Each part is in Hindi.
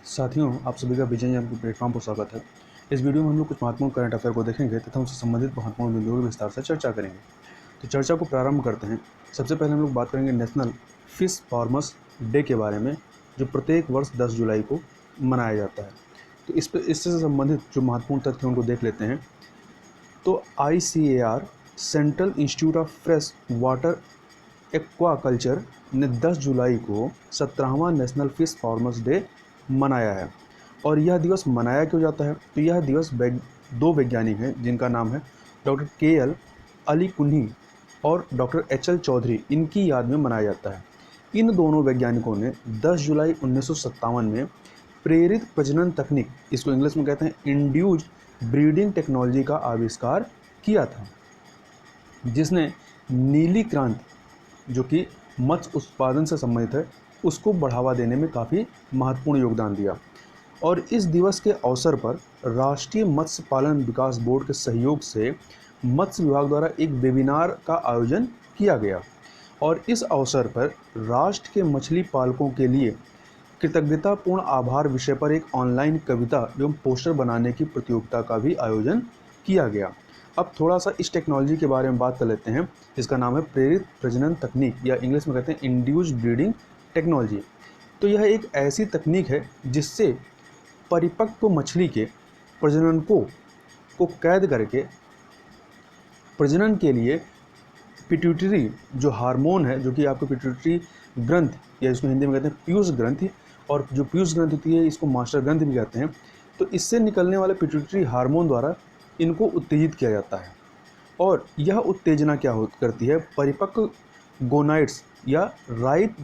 साथियों, आप सभी का विजय एम के प्लेटफॉर्म पर स्वागत है। इस वीडियो में हम लोग कुछ महत्वपूर्ण करंट अफेयर को देखेंगे तथा उनसे संबंधित महत्वपूर्ण बिंदुओं की विस्तार से चर्चा करेंगे। तो चर्चा को प्रारंभ करते हैं। सबसे पहले हम लोग बात करेंगे नेशनल फिश फार्मर्स डे के बारे में, जो प्रत्येक वर्ष 10 जुलाई को मनाया जाता है। तो इससे संबंधित जो महत्वपूर्ण तथ्य उनको देख लेते हैं। तो ICAR central institute of fresh water aquaculture ने 10 जुलाई को 17वां नेशनल फिश फार्मर्स डे मनाया है। और यह दिवस मनाया क्यों जाता है? तो यह दिवस दो वैज्ञानिक हैं जिनका नाम है डॉक्टर KL अली कुन्ही और डॉक्टर HL चौधरी, इनकी याद में मनाया जाता है। इन दोनों वैज्ञानिकों ने 10 जुलाई 1957 में प्रेरित प्रजनन तकनीक, इसको इंग्लिश में कहते हैं इंड्यूस्ड ब्रीडिंग टेक्नोलॉजी, का आविष्कार किया था, जिसने नीली क्रांति, जो कि मत्स्य उत्पादन से संबंधित है, उसको बढ़ावा देने में काफ़ी महत्वपूर्ण योगदान दिया। और इस दिवस के अवसर पर राष्ट्रीय मत्स्य पालन विकास बोर्ड के सहयोग से मत्स्य विभाग द्वारा एक वेबिनार का आयोजन किया गया। और इस अवसर पर राष्ट्र के मछली पालकों के लिए कृतज्ञतापूर्ण आभार विषय पर एक ऑनलाइन कविता एवं पोस्टर बनाने की प्रतियोगिता का भी आयोजन किया गया। अब थोड़ा सा इस टेक्नोलॉजी के बारे में बात कर लेते हैं, जिसका नाम है प्रेरित प्रजनन तकनीक, या इंग्लिश में कहते हैं इंड्यूस्ड ब्रीडिंग टेक्नोलॉजी। तो यह एक ऐसी तकनीक है जिससे परिपक्व मछली के प्रजनन को कैद करके प्रजनन के लिए पिट्यूटरी जो हार्मोन है, जो कि आपको पिट्यूटरी ग्रंथि, या इसको हिंदी में कहते हैं पीयूष ग्रंथि, और जो पीयूष ग्रंथि होती है इसको मास्टर ग्रंथि भी कहते हैं। तो इससे निकलने वाले पिट्यूटरी हार्मोन द्वारा इनको उत्तेजित किया जाता है। और यह उत्तेजना क्या करती है? परिपक्व गोनाइड्स या राइप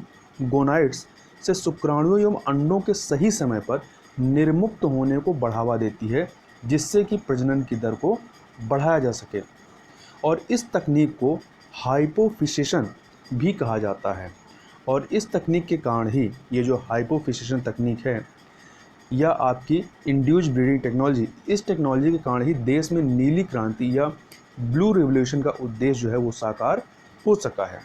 गोनाइड्स से शुक्राणुओं एवं अंडों के सही समय पर निर्मुक्त होने को बढ़ावा देती है, जिससे कि प्रजनन की दर को बढ़ाया जा सके। और इस तकनीक को हाइपोफिसेशन भी कहा जाता है। और इस तकनीक के कारण ही ये जो हाइपोफिसेशन तकनीक है, या आपकी इंड्यूस्ड ब्रीडिंग टेक्नोलॉजी, इस टेक्नोलॉजी के कारण ही देश में नीली क्रांति या ब्लू रिवोल्यूशन का उद्देश्य जो है वो साकार हो सका है।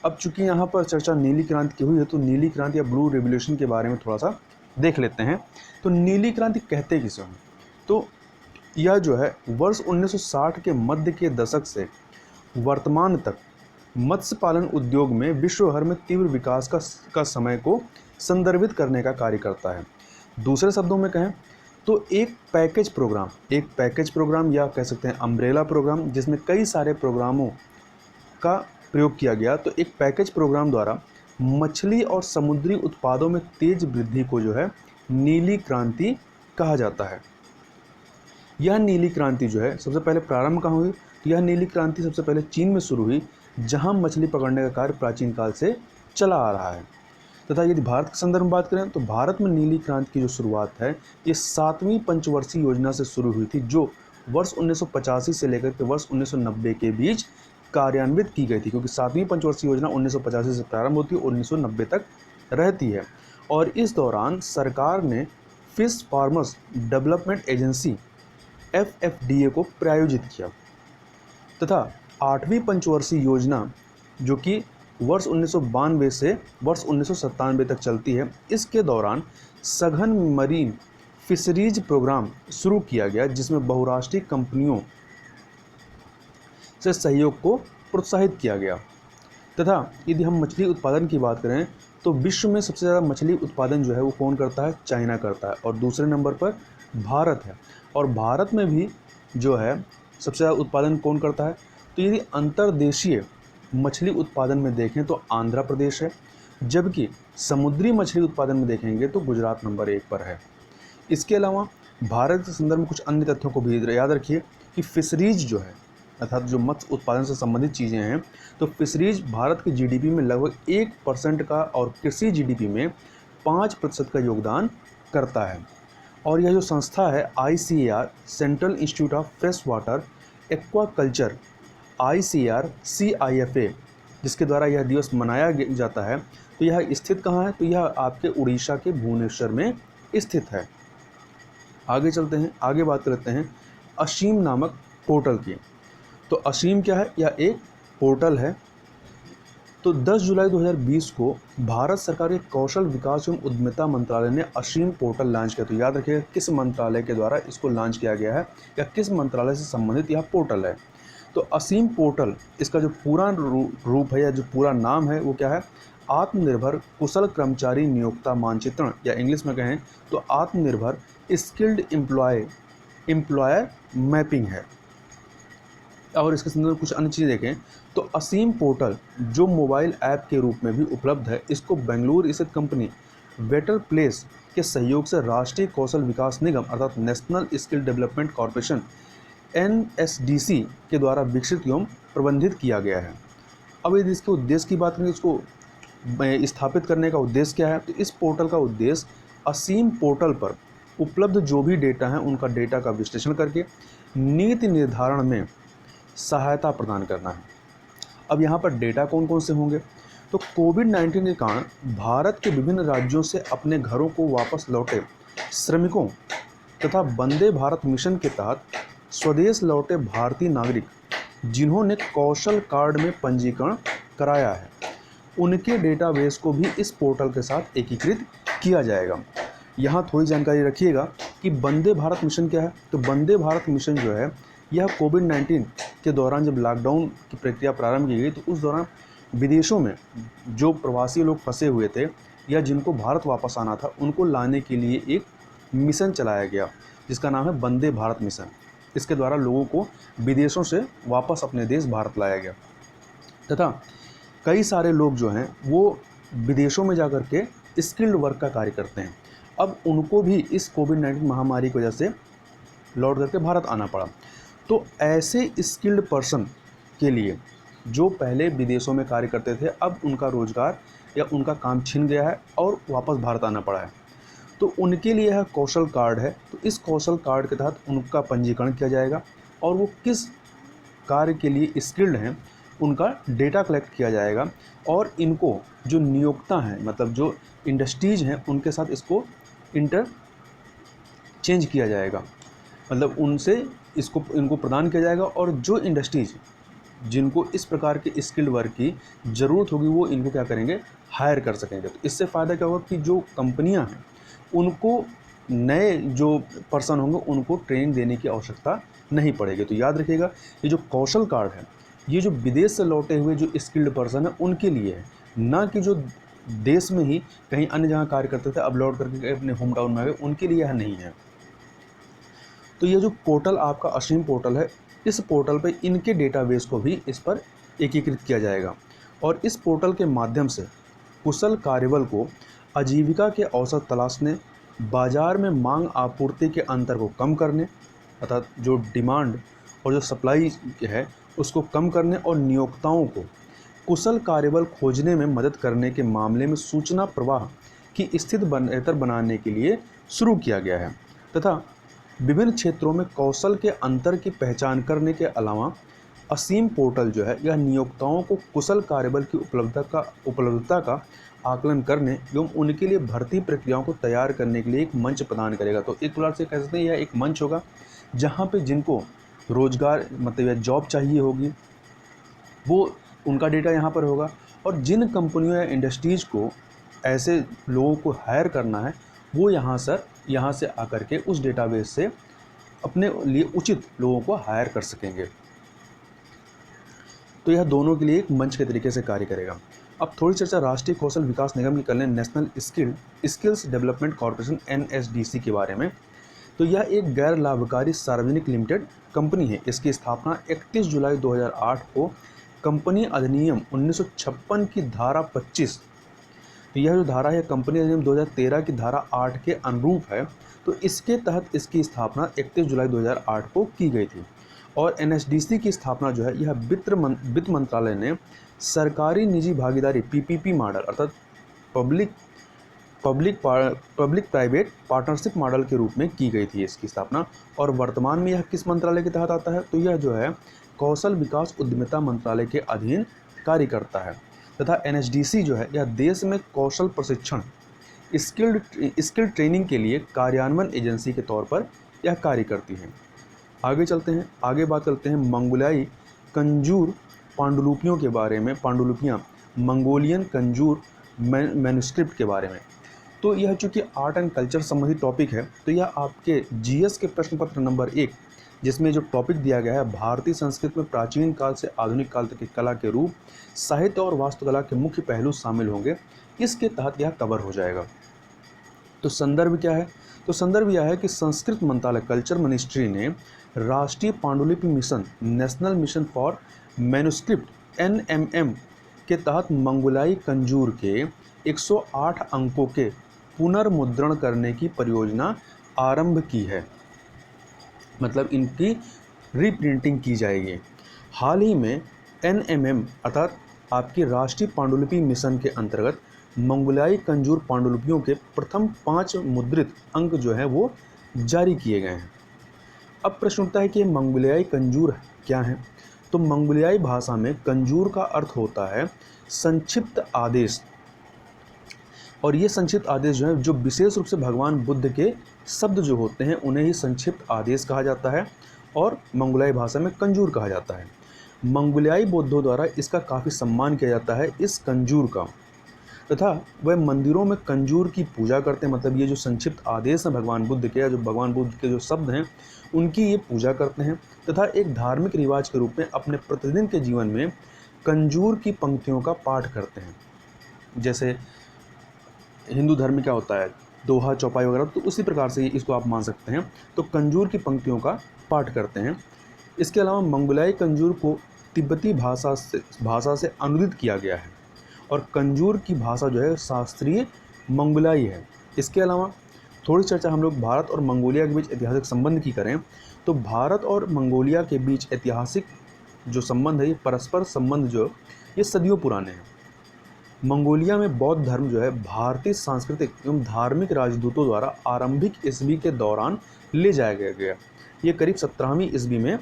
अब चूंकि यहाँ पर चर्चा नीली क्रांति की हुई है, तो नीली क्रांति या ब्लू रिवोल्यूशन के बारे में थोड़ा सा देख लेते हैं। तो नीली क्रांति कहते किसे हैं? तो यह जो है वर्ष 1960 के मध्य के दशक से वर्तमान तक मत्स्य पालन उद्योग में विश्व भर में तीव्र विकास का समय को संदर्भित करने का कार्य करता है। दूसरे शब्दों में कहें तो एक पैकेज प्रोग्राम या कह सकते हैं अम्ब्रेला प्रोग्राम, जिसमें कई सारे प्रोग्रामों का प्रयोग किया गया। तो एक पैकेज प्रोग्राम द्वारा मछली और समुद्री उत्पादों में तेज वृद्धि को जो है नीली क्रांति कहा जाता है। यह नीली क्रांति जो है सबसे पहले प्रारंभ कहाँ हुई? तो यह नीली क्रांति सबसे पहले चीन में शुरू हुई, जहां मछली पकड़ने का कार्य प्राचीन काल से चला आ रहा है। तथा यदि भारत के संदर्भ में बात करें तो भारत में नीली क्रांति की जो शुरुआत है ये 7वीं पंचवर्षीय योजना से शुरू हुई थी, जो वर्ष 1985 से लेकर के वर्ष 1990 के बीच कार्यान्वित की गई थी, क्योंकि 7वीं पंचवर्षीय योजना 1985 से प्रारंभ होती है और 1990 तक रहती है। और इस दौरान सरकार ने fish farmers development agency FFDA को प्रायोजित किया। तथा 8वीं पंचवर्षीय योजना, जो कि वर्ष 1992 से वर्ष 1997 तक चलती है, इसके दौरान सघन मरीन फिशरीज प्रोग्राम शुरू किया गया, जिसमें बहुराष्ट्रीय कंपनियों से सहयोग को प्रोत्साहित किया गया। तथा यदि हम मछली उत्पादन की बात करें तो विश्व में सबसे ज़्यादा मछली उत्पादन जो है वो कौन करता है? चाइना करता है, और दूसरे नंबर पर भारत है। और भारत में भी जो है सबसे ज़्यादा उत्पादन कौन करता है? तो यदि अंतर्देशीय मछली उत्पादन में देखें तो आंध्र प्रदेश है, जबकि समुद्री मछली उत्पादन में देखेंगे तो गुजरात नंबर 1 पर है। इसके अलावा भारत के संदर्भ में कुछ अन्य तथ्यों को भी याद रखिए कि फिशरीज जो है, अर्थात जो मत्स्य उत्पादन से संबंधित चीज़ें हैं, तो फिशरीज भारत के GDP में लगभग 1% का और कृषि GDP में 5% का योगदान करता है। और यह जो संस्था है ICAR central institute of fresh water aquaculture, ICAR CIFA, जिसके द्वारा यह दिवस मनाया जाता है, तो यह स्थित कहाँ है? तो यह आपके उड़ीसा के भुवनेश्वर में स्थित है। आगे चलते हैं, आगे बात करते हैं असीम नामक पोर्टल की। तो असीम क्या है? यह एक पोर्टल है तो 10 जुलाई 2020 को भारत सरकार के कौशल विकास एवं उद्यमिता मंत्रालय ने असीम पोर्टल लॉन्च किया। तो याद रखिएगा किस मंत्रालय के द्वारा इसको लॉन्च किया गया है या किस मंत्रालय से संबंधित यह पोर्टल है। तो असीम पोर्टल, इसका जो पूरा रूप है या जो पूरा नाम है वो क्या है, आत्मनिर्भर कुशल कर्मचारी नियोक्ता मानचित्रण, या इंग्लिश में कहें तो आत्मनिर्भर स्किल्ड एम्प्लॉयर मैपिंग है। और इसके संदर्भ में कुछ अन्य चीज़ें देखें तो असीम पोर्टल जो मोबाइल ऐप के रूप में भी उपलब्ध है, इसको बेंगलुरु स्थित कंपनी बेटर प्लेस के सहयोग से राष्ट्रीय कौशल विकास निगम अर्थात national skill development corporation NSDC के द्वारा विकसित एवं प्रबंधित किया गया है। अब यदि इसके उद्देश्य की बात करें, इसको स्थापित करने का उद्देश्य क्या है, तो इस पोर्टल का उद्देश्य असीम पोर्टल पर उपलब्ध जो भी डेटा है उनका डेटा का विश्लेषण करके नीति निर्धारण में सहायता प्रदान करना है। अब यहाँ पर डेटा कौन कौन से होंगे, तो कोविड-19 के कारण भारत के विभिन्न राज्यों से अपने घरों को वापस लौटे श्रमिकों तथा वंदे भारत मिशन के तहत स्वदेश लौटे भारतीय नागरिक जिन्होंने कौशल कार्ड में पंजीकरण कराया है, उनके डेटाबेस को भी इस पोर्टल के साथ एकीकृत किया जाएगा। यहाँ थोड़ी जानकारी रखिएगा कि वंदे भारत मिशन क्या है। तो वंदे भारत मिशन जो है यह कोविड-19 के दौरान जब लॉकडाउन की प्रक्रिया प्रारंभ की गई तो उस दौरान विदेशों में जो प्रवासी लोग फंसे हुए थे या जिनको भारत वापस आना था उनको लाने के लिए एक मिशन चलाया गया जिसका नाम है वंदे भारत मिशन। इसके द्वारा लोगों को विदेशों से वापस अपने देश भारत लाया गया तथा कई सारे लोग जो हैं वो विदेशों में जाकर के स्किल्ड वर्क का कार्य करते हैं। अब उनको भी इस कोविड-19 महामारी की वजह से लौट करके भारत आना पड़ा। तो ऐसे स्किल्ड पर्सन के लिए जो पहले विदेशों में कार्य करते थे, अब उनका रोजगार या उनका काम छिन गया है और वापस भारत आना पड़ा है, तो उनके लिए यह कौशल कार्ड है। तो इस कौशल कार्ड के तहत उनका पंजीकरण किया जाएगा और वो किस कार्य के लिए स्किल्ड हैं उनका डेटा कलेक्ट किया जाएगा और इनको जो नियोक्ता हैं मतलब जो इंडस्ट्रीज हैं उनके साथ इसको इंटरचेंज किया जाएगा, मतलब उनसे इनको प्रदान किया जाएगा और जो इंडस्ट्रीज जिनको इस प्रकार के स्किल्ड वर्क की ज़रूरत होगी वो इनको क्या करेंगे, हायर कर सकेंगे। तो इससे फ़ायदा क्या होगा कि जो कंपनियां हैं उनको नए जो पर्सन होंगे उनको ट्रेनिंग देने की आवश्यकता नहीं पड़ेगी। तो याद रखिएगा ये जो कौशल कार्ड है ये जो विदेश से लौटे हुए जो स्किल्ड पर्सन है उनके लिए है, ना कि जो देश में ही कहीं अन्य जगह कार्य करते थे अब लौट करके अपने होम टाउन में आ गए, उनके लिए यह नहीं है। तो ये जो पोर्टल आपका असीम पोर्टल है, इस पोर्टल पे इनके डेटाबेस को भी इस पर एकीकृत किया जाएगा और इस पोर्टल के माध्यम से कुशल कार्यबल को आजीविका के अवसर तलाशने, बाजार में मांग आपूर्ति के अंतर को कम करने अर्थात जो डिमांड और जो सप्लाई है उसको कम करने और नियोक्ताओं को कुशल कार्यबल खोजने में मदद करने के मामले में सूचना प्रवाह की स्थिति बेहतर बनाने के लिए शुरू किया गया है तथा विभिन्न क्षेत्रों में कौशल के अंतर की पहचान करने के अलावा असीम पोर्टल जो है यह नियोक्ताओं को कुशल कार्यबल की उपलब्धता का आकलन करने एवं उनके लिए भर्ती प्रक्रियाओं को तैयार करने के लिए एक मंच प्रदान करेगा। तो एक प्रकार से कह सकते हैं यह एक मंच होगा जहाँ पे जिनको रोजगार मतलब या जॉब चाहिए होगी वो उनका डेटा यहाँ पर होगा और जिन कंपनियों या इंडस्ट्रीज़ को ऐसे लोगों को हायर करना है वो यहाँ से आकर के उस डेटाबेस से अपने लिए उचित लोगों को हायर कर सकेंगे। तो यह दोनों के लिए एक मंच के तरीके से कार्य करेगा। अब थोड़ी चर्चा राष्ट्रीय कौशल विकास निगम की कर लें, national skills development corporation NSDC के बारे में। तो यह एक गैर लाभकारी सार्वजनिक लिमिटेड कंपनी है। इसकी स्थापना 31 जुलाई 2008 को कंपनी अधिनियम 1956 की धारा 25, तो यह जो धारा है कंपनी अधिनियम 2013 की धारा 8 के अनुरूप है। तो इसके तहत इसकी स्थापना 31 जुलाई 2008 को की गई थी और NSDC की स्थापना जो है यह वित्त मंत्रालय ने सरकारी निजी भागीदारी PPP मॉडल अर्थात पब्लिक प्राइवेट पार्टनरशिप मॉडल के रूप में की गई थी इसकी स्थापना। और वर्तमान में यह किस मंत्रालय के तहत आता है, तो यह जो है कौशल विकास उद्यमिता मंत्रालय के अधीन कार्य करता है तथा NSDC जो है यह देश में कौशल प्रशिक्षण स्किल ट्रेनिंग के लिए कार्यान्वयन एजेंसी के तौर पर यह कार्य करती है। आगे चलते हैं, आगे बात करते हैं मंगोलियाई कंजूर पांडुलिपियों के बारे में। पांडुलिपियाँ मंगोलियन कंजूर मैन्युस्क्रिप्ट के बारे में। तो यह चूँकि आर्ट एंड कल्चर संबंधी टॉपिक है, तो यह आपके जीएस के प्रश्न पत्र नंबर 1, जिसमें जो टॉपिक दिया गया है भारतीय संस्कृति में प्राचीन काल से आधुनिक काल तक की कला के रूप, साहित्य और वास्तुकला के मुख्य पहलू शामिल होंगे, इसके तहत यह कवर हो जाएगा। तो संदर्भ क्या है? तो संदर्भ यह है कि संस्कृत मंत्रालय कल्चर मिनिस्ट्री ने राष्ट्रीय पांडुलिपि mission national mission for manuscript NMM के तहत मंगोलियाई कंजूर के 108 अंकों के पुनर्मुद्रण करने की परियोजना आरंभ की है। मतलब इनकी रीप्रिंटिंग की जाएगी। हाल ही में NMM अर्थात आपकी राष्ट्रीय पांडुलिपि मिशन के अंतर्गत मंगोलियाई कंजूर पांडुलिपियों के प्रथम 5 मुद्रित अंक जो है वो जारी किए गए हैं। अब प्रश्न उठता है कि मंगोलियाई कंजूर क्या है? तो मंगोलियाई भाषा में कंजूर का अर्थ होता है संक्षिप्त आदेश, और ये संक्षिप्त आदेश जो है, जो विशेष रूप से भगवान बुद्ध के शब्द जो होते हैं उन्हें ही संक्षिप्त आदेश कहा जाता है और मंगोलियाई भाषा में कंजूर कहा जाता है। मंगोलियाई बौद्धों द्वारा इसका काफ़ी सम्मान किया जाता है इस कंजूर का, तथा वह मंदिरों में कंजूर की पूजा करते हैं। मतलब ये जो संक्षिप्त आदेश हैं भगवान बुद्ध के, जो भगवान बुद्ध के जो शब्द हैं उनकी ये पूजा करते हैं, तथा एक धार्मिक रिवाज के रूप में अपने प्रतिदिन के जीवन में कंजूर की पंक्तियों का पाठ करते हैं। जैसे हिंदू धर्म में क्या होता है, दोहा चौपाई वगैरह, तो उसी प्रकार से इसको आप मान सकते हैं। तो कंजूर की पंक्तियों का पाठ करते हैं। इसके अलावा मंगोलियाई कंजूर को तिब्बती भाषा से अनुदित किया गया है, और कंजूर की भाषा जो है शास्त्रीय मंगोलियाई है। इसके अलावा थोड़ी चर्चा हम लोग भारत और मंगोलिया के बीच ऐतिहासिक संबंध की करें, तो भारत और मंगोलिया के बीच ऐतिहासिक जो संबंध है, ये परस्पर संबंध जो ये सदियों पुराने हैं। मंगोलिया में बौद्ध धर्म जो है भारतीय सांस्कृतिक एवं धार्मिक राजदूतों द्वारा आरंभिक ईस्वी के दौरान ले जाया गया। ये करीब 17वीं ईस्वी में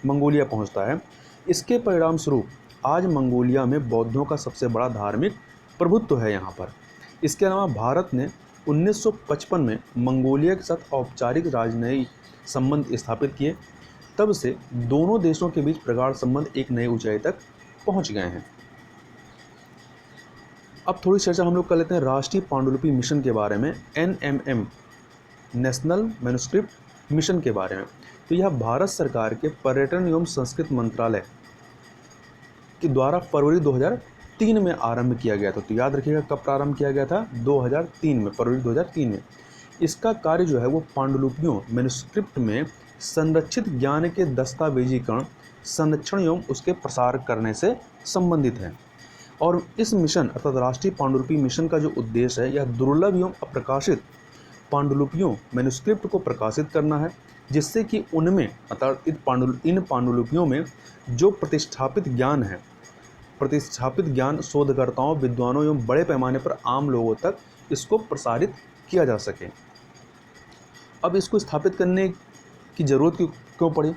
मंगोलिया पहुंचता है। इसके परिणाम स्वरूप आज मंगोलिया में बौद्धों का सबसे बड़ा धार्मिक प्रभुत्व है यहाँ पर। इसके अलावा भारत ने 1955 में मंगोलिया के साथ औपचारिक राजनयिक संबंध स्थापित किए। तब से दोनों देशों के बीच प्रगाढ़ संबंध एक नई ऊंचाई तक पहुँच गए हैं। अब थोड़ी चर्चा हम लोग कर लेते हैं राष्ट्रीय पांडुलिपि मिशन के बारे में, NMM नेशनल मैन्युस्क्रिप्ट मिशन के बारे में। तो यह भारत सरकार के पर्यटन एवं संस्कृति मंत्रालय के द्वारा फरवरी 2003 में आरंभ किया गया था। तो याद रखिएगा कब प्रारंभ किया गया था, 2003 में, फरवरी 2003 में। इसका कार्य जो है वो पांडुलिपियों मैन्युस्क्रिप्ट में संरक्षित ज्ञान के दस्तावेजीकरण, संरक्षण एवं उसके प्रसार करने से संबंधित है। और इस मिशन अर्थात राष्ट्रीय पांडुलिपि मिशन का जो उद्देश्य है, यह दुर्लभ एवं अप्रकाशित पांडुलिपियों मैन्युस्क्रिप्ट को प्रकाशित करना है, जिससे कि उनमें अर्थात इन पांडुलिपियों में जो प्रतिष्ठापित ज्ञान शोधकर्ताओं, विद्वानों एवं बड़े पैमाने पर आम लोगों तक इसको प्रसारित किया जा सके। अब इसको स्थापित करने की जरूरत क्यों पड़ी?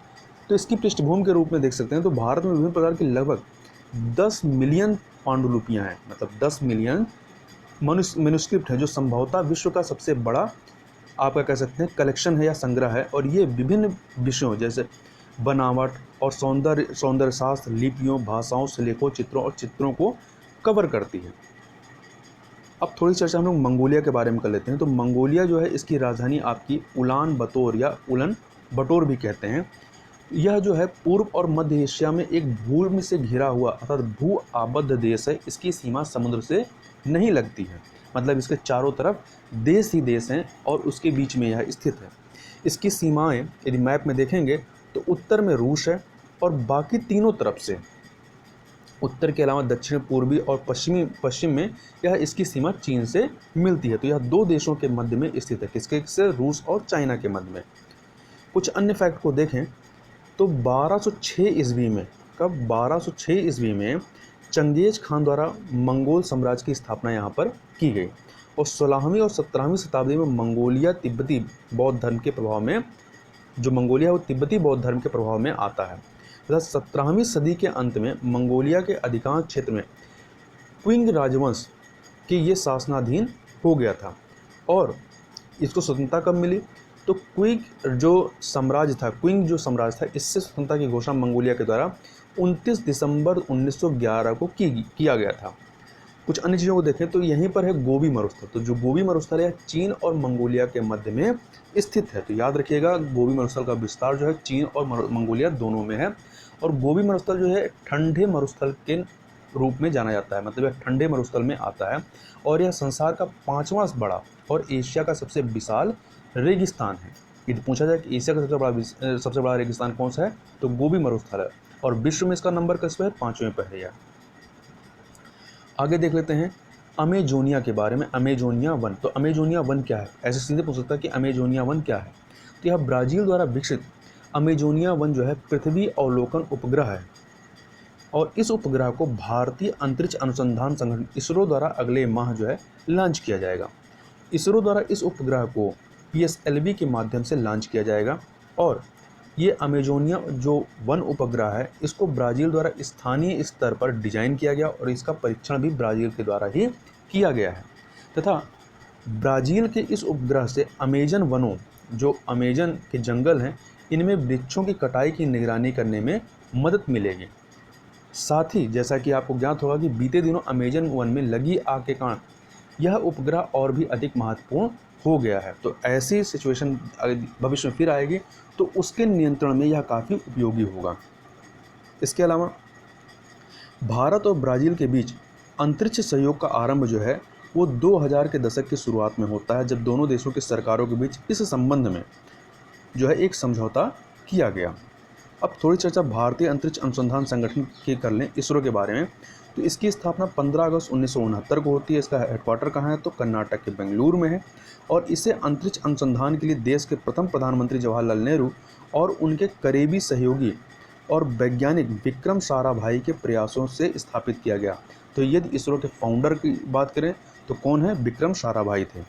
तो इसकी पृष्ठभूमि के रूप में देख सकते हैं। तो भारत में विभिन्न प्रकार की लगभग 10 मिलियन पांडुलिपियाँ हैं, मतलब 10 मिलियन मैन्युस्क्रिप्ट है, जो संभवतः विश्व का सबसे बड़ा आपका कह सकते हैं कलेक्शन है या संग्रह है। और ये विभिन्न विषयों जैसे बनावट और सौंदर्य शास्त्र, लिपियों, भाषाओं, शिल्पों, चित्रों और चित्रों को कवर करती है। अब थोड़ी चर्चा हम लोग मंगोलिया के बारे में कर लेते हैं। तो मंगोलिया जो है, इसकी राजधानी आपकी उलान बतोर या उलन बटोर भी कहते हैं। यह जो है पूर्व और मध्य एशिया में एक भूमि से घिरा हुआ अर्थात भू आबद्ध देश है। इसकी सीमा समुद्र से नहीं लगती है, मतलब इसके चारों तरफ देश ही देश हैं और उसके बीच में यह स्थित है। इसकी सीमाएं यदि मैप में देखेंगे तो उत्तर में रूस है, और बाकी तीनों तरफ से, उत्तर के अलावा दक्षिण, पूर्वी और पश्चिम में यह इसकी सीमा चीन से मिलती है। तो यह दो देशों के मध्य में स्थित है। किसके से? रूस और चाइना के मध्य में। कुछ अन्य फैक्ट को देखें तो 1206 ईस्वी में, कब? 1206 ईस्वी में चंगेज खान द्वारा मंगोल साम्राज्य की स्थापना यहाँ पर की गई। और 16वीं और 17वीं शताब्दी में मंगोलिया तिब्बती बौद्ध धर्म के प्रभाव में, जो मंगोलिया है वो तिब्बती बौद्ध धर्म के प्रभाव में आता है। तथा 17वीं सदी के अंत में मंगोलिया के अधिकांश क्षेत्र में क्विंग राजवंश के ये शासनाधीन हो गया था। और इसको स्वतंत्रता कब मिली? तो क्विंग जो साम्राज्य था, इससे स्वतंत्रता की घोषणा मंगोलिया के द्वारा 29 दिसंबर 1911 को किया गया था। कुछ अन्य चीज़ों को देखें तो यहीं पर है गोबी मरुस्थल। तो जो गोबी मरुस्थल है चीन और मंगोलिया के मध्य में स्थित है। तो याद रखिएगा गोबी मरुस्थल का विस्तार जो है चीन और मंगोलिया दोनों में है। और गोबी मरुस्थल जो है ठंडे मरुस्थल के रूप में जाना जाता है, मतलब यह ठंडे मरुस्थल में आता है और यह संसार का 5वां बड़ा और एशिया का सबसे विशाल रेगिस्तान है। यदि पूछा जाए कि एशिया का सबसे बड़ा रेगिस्तान कौन सा है तो गोबी मरुस्थल है और विश्व में इसका नंबर किस पे है, 5वें पर है। आगे देख लेते हैं अमेजोनिया के बारे में। अमेजोनिया वन, तो अमेजोनिया वन क्या है, ऐसे सीधे पूछ सकता है कि अमेजोनिया वन क्या है। तो यह ब्राज़ील द्वारा विकसित अमेजोनिया वन जो है पृथ्वी अवलोकन उपग्रह है और इस उपग्रह को भारतीय अंतरिक्ष अनुसंधान संगठन इसरो द्वारा अगले माह जो है लॉन्च किया जाएगा। इसरो द्वारा इस उपग्रह को PSLV के माध्यम से लॉन्च किया जाएगा और ये अमेजोनिया जो वन उपग्रह है इसको ब्राज़ील द्वारा स्थानीय स्तर पर डिजाइन किया गया और इसका परीक्षण भी ब्राज़ील के द्वारा ही किया गया है तथा ब्राज़ील के इस उपग्रह से अमेजन वनों, जो अमेजन के जंगल हैं, इनमें वृक्षों की कटाई की निगरानी करने में मदद मिलेगी। साथ ही जैसा कि आपको ज्ञात होगा कि बीते दिनों अमेजन वन में लगी आग के कारण यह उपग्रह और भी अधिक महत्वपूर्ण हो गया है। तो ऐसी सिचुएशन भविष्य में फिर आएगी तो उसके नियंत्रण में यह काफ़ी उपयोगी होगा। इसके अलावा भारत और ब्राज़ील के बीच अंतरिक्ष सहयोग का आरंभ जो है वो 2000 के दशक की शुरुआत में होता है, जब दोनों देशों की सरकारों के बीच इस संबंध में जो है एक समझौता किया गया। अब थोड़ी चर्चा भारतीय अंतरिक्ष अनुसंधान संगठन की कर लें, इसरो के बारे में। तो इसकी स्थापना 15 अगस्त 1969 को होती है। इसका हेडक्वार्टर कहाँ है तो कर्नाटक के बेंगलुरु में है और इसे अंतरिक्ष अनुसंधान के लिए देश के प्रथम प्रधानमंत्री जवाहरलाल नेहरू और उनके करीबी सहयोगी और वैज्ञानिक विक्रम साराभाई के प्रयासों से स्थापित किया गया। तो यदि इसरो के फाउंडर की बात करें तो कौन है, विक्रम साराभाई थे।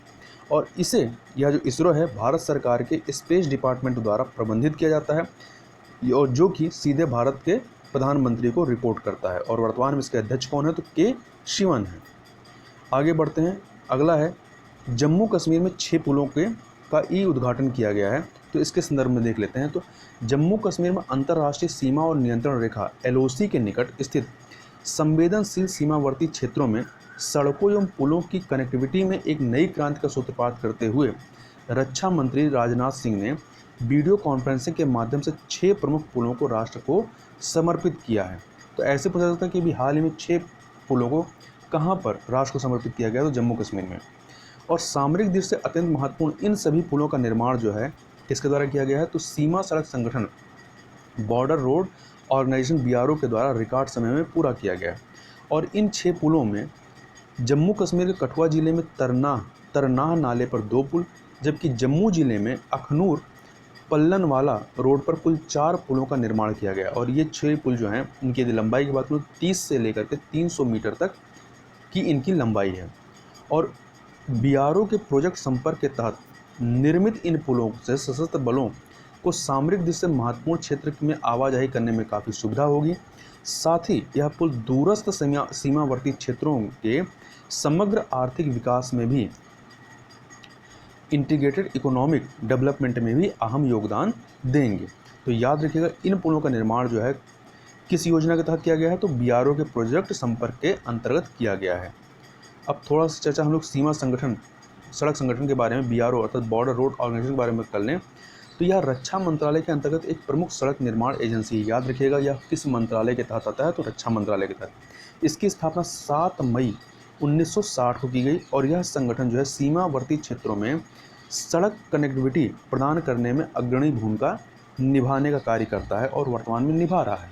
और इसे यह जो इसरो है भारत सरकार के स्पेस डिपार्टमेंट द्वारा प्रबंधित किया जाता है और जो कि सीधे भारत के प्रधानमंत्री को रिपोर्ट करता है और वर्तमान में इसके अध्यक्ष कौन है तो के शिवन है। आगे बढ़ते हैं, अगला है जम्मू कश्मीर में 6 पुलों का उद्घाटन किया गया है। तो इसके संदर्भ में देख लेते हैं। तो जम्मू कश्मीर में अंतर्राष्ट्रीय सीमा और नियंत्रण रेखा LOC के निकट स्थित संवेदनशील सीमावर्ती क्षेत्रों में सड़कों एवं पुलों की कनेक्टिविटी में एक नई क्रांति का सूत्रपात करते हुए रक्षा मंत्री राजनाथ सिंह ने वीडियो कॉन्फ्रेंसिंग के माध्यम से 6 प्रमुख पुलों को राष्ट्र को समर्पित किया है। तो ऐसे पूछा जाता है कि अभी हाल ही में 6 पुलों को कहाँ पर राष्ट्र को समर्पित किया गया, तो जम्मू कश्मीर में। और सामरिक दृष्टि से अत्यंत महत्वपूर्ण इन सभी पुलों का निर्माण जो है किसके द्वारा किया गया है तो सीमा सड़क संगठन बॉर्डर रोड ऑर्गेनाइजेशन BRO के द्वारा रिकॉर्ड समय में पूरा किया गया है। और इन 6 पुलों में जम्मू कश्मीर के कठुआ जिले में तरनाह नाले पर 2 पुल, जबकि जम्मू जिले में अखनूर पल्लनवाला रोड पर कुल 4 पुलों का निर्माण किया गया। और ये 6 पुल जो हैं इनकी यदि लंबाई की बात करूँ 30 से लेकर के 300 मीटर तक की इनकी लंबाई है। और BRO के प्रोजेक्ट संपर्क के तहत निर्मित इन पुलों से सशस्त्र बलों को सामरिक दृष्टि से महत्वपूर्ण क्षेत्र में आवाजाही करने में काफ़ी सुविधा होगी। साथ ही यह पुल दूरस्थ सीमावर्ती क्षेत्रों के समग्र आर्थिक विकास में भी, इंटीग्रेटेड इकोनॉमिक डेवलपमेंट में भी अहम योगदान देंगे। तो याद रखिएगा इन पुलों का निर्माण जो है किस योजना के तहत किया गया है तो BRO के प्रोजेक्ट संपर्क के अंतर्गत किया गया है। अब थोड़ा सा चर्चा हम लोग सीमा संगठन सड़क संगठन के बारे में BRO अर्थात बॉर्डर रोड ऑर्गेनाइजेशन के बारे में कर लें। तो यह रक्षा मंत्रालय के अंतर्गत एक प्रमुख सड़क निर्माण एजेंसी है। याद रखिएगा यह किस मंत्रालय के तहत आता है तो रक्षा मंत्रालय के तहत। इसकी स्थापना 7 मई 1960 को की गई और यह संगठन जो है सीमावर्ती क्षेत्रों में सड़क कनेक्टिविटी प्रदान करने में अग्रणी भूमिका निभाने का कार्य करता है और वर्तमान में निभा रहा है।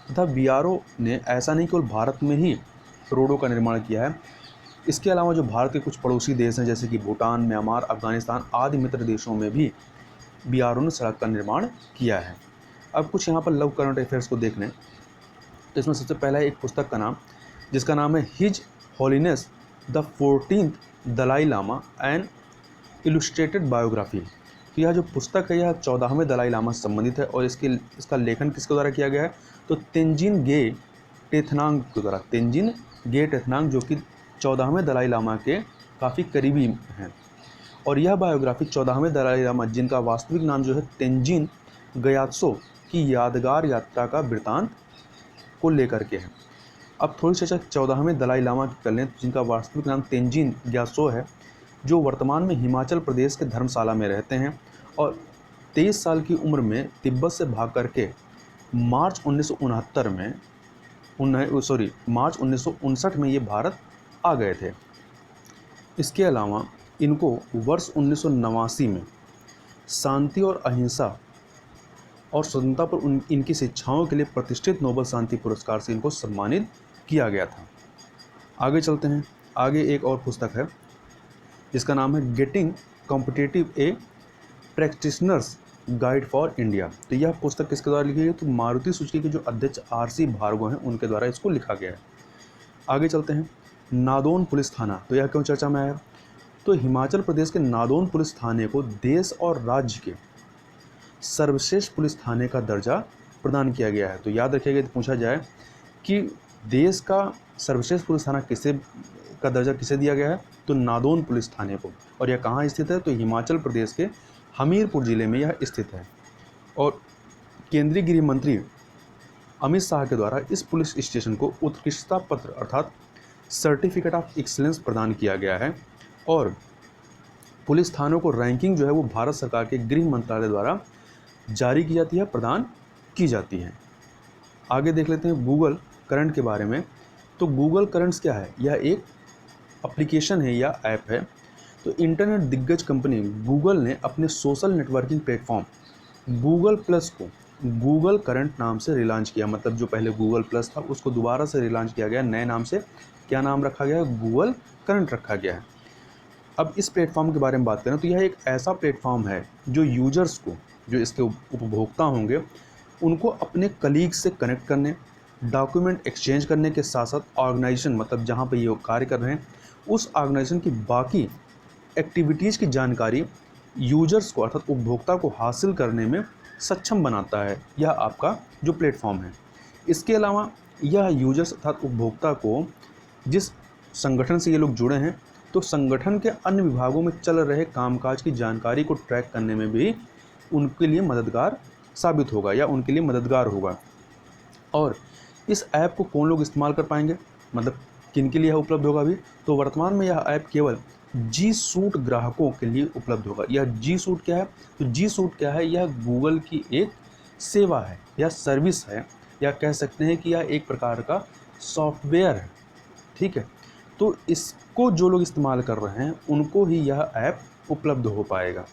तथा BRO ने ऐसा नहीं केवल भारत में ही रोडों का निर्माण किया है, इसके अलावा जो भारत के कुछ पड़ोसी देश हैं जैसे कि भूटान, म्यांमार, अफगानिस्तान आदि मित्र देशों में भी BRO ने सड़क का निर्माण किया है। अब कुछ यहाँ पर लव करंट अफेयर्स को देख लें तो इसमें सबसे पहला है एक पुस्तक का नाम जिसका नाम है his holiness the 14th Dalai Lama and illustrated biography. तो यह जो पुस्तक है यह 14वें दलाई लामा से संबंधित है और इसका लेखन किसके द्वारा किया गया है तो तेंजिन गे टेथनांग के द्वारा। तेंजिन गे टेथनांग जो कि 14वें दलाई लामा के काफ़ी करीबी हैं। और यह बायोग्राफी 14वें दलाई लामा जिनका वास्तविक नाम जो है तेंजिन गयात्सो की यादगार यात्रा का वृतांत को लेकर के है। अब थोड़ी चर्चा 14वें दलाई लामा की कर लें, जिनका वास्तविक नाम तेंजिन ग्यासो है, जो वर्तमान में हिमाचल प्रदेश के धर्मशाला में रहते हैं और 23 साल की उम्र में तिब्बत से भाग करके मार्च 1969 में मार्च 1959 में ये भारत आ गए थे। इसके अलावा इनको वर्ष 1989 में शांति और अहिंसा और स्वतंत्रता पर इनकी शिक्षाओं के लिए प्रतिष्ठित नोबेल शांति पुरस्कार से इनको सम्मानित किया गया था। आगे चलते हैं। आगे एक और पुस्तक है जिसका नाम है getting competitive A practitioners guide for India. तो यह पुस्तक किसके द्वारा लिखी गई? तो मारुति सुजुकी के जो अध्यक्ष RC भार्गव हैं उनके द्वारा इसको लिखा गया है। आगे चलते हैं। नादौन पुलिस थाना, तो यह क्यों चर्चा में आया? तो हिमाचल प्रदेश के नादौन पुलिस थाने को देश और राज्य के सर्वश्रेष्ठ पुलिस थाने का दर्जा प्रदान किया गया है। तो याद रखिएगा, यदि पूछा जाए कि देश का सर्वश्रेष्ठ पुलिस थाना का दर्जा किसे दिया गया है, तो नादौन पुलिस थाने को। और यह कहाँ स्थित है? तो हिमाचल प्रदेश के हमीरपुर जिले में यह स्थित है। और केंद्रीय गृह मंत्री अमित शाह के द्वारा इस पुलिस स्टेशन को उत्कृष्टता पत्र अर्थात सर्टिफिकेट ऑफ एक्सीलेंस प्रदान किया गया है। और पुलिस थानों को रैंकिंग जो है वो भारत सरकार के गृह मंत्रालय द्वारा जारी की जाती है, प्रदान की जाती है। आगे देख लेते हैं गूगल करंट के बारे में। तो गूगल करंट्स क्या है? यह एक एप्लीकेशन है या ऐप है। तो इंटरनेट दिग्गज कंपनी गूगल ने अपने social networking platform Google plus को गूगल करंट नाम से रिलॉन्च किया। मतलब जो पहले गूगल प्लस था उसको दोबारा से रिलॉन्च किया गया, नए नाम से। क्या नाम रखा गया है? गूगल करंट रखा गया है। अब इस प्लेटफॉर्म के बारे में बात करें तो यह एक ऐसा प्लेटफॉर्म है जो यूजर्स को, जो इसके उपभोक्ता होंगे, उनको अपने कलीग से कनेक्ट करने, डॉक्यूमेंट एक्सचेंज करने के साथ साथ ऑर्गेनाइजेशन, मतलब जहाँ पर ये कार्य कर रहे हैं उस ऑर्गेनाइजेशन की बाकी एक्टिविटीज़ की जानकारी यूजर्स को अर्थात उपभोक्ता को हासिल करने में सक्षम बनाता है। यह आपका जो प्लेटफॉर्म है। इसके अलावा यह यूजर्स अर्थात उपभोक्ता को जिस संगठन से ये लोग जुड़े हैं तो संगठन के अन्य विभागों में चल रहे कामकाज की जानकारी को ट्रैक करने में भी उनके लिए मददगार साबित होगा या उनके लिए मददगार होगा। और इस ऐप को कौन लोग इस्तेमाल कर पाएंगे, मतलब किन के लिए यह उपलब्ध होगा अभी? तो वर्तमान में यह ऐप केवल जी सूट ग्राहकों के लिए उपलब्ध होगा। यह जी सूट क्या है? तो जी सूट क्या है? यह गूगल की एक सेवा है या सर्विस है, या कह सकते हैं कि यह एक प्रकार का सॉफ्टवेयर है। ठीक है, तो इसको जो लोग इस्तेमाल कर रहे हैं उनको ही यह ऐप उपलब्ध हो पाएगा।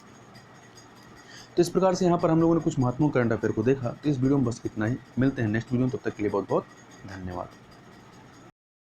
तो इस प्रकार से यहाँ पर हम लोगों ने कुछ महत्वपूर्ण करंट अफेयर को देखा। तो इस वीडियो में बस इतना ही। मिलते हैं नेक्स्ट वीडियो में, तब तक के लिए बहुत बहुत धन्यवाद।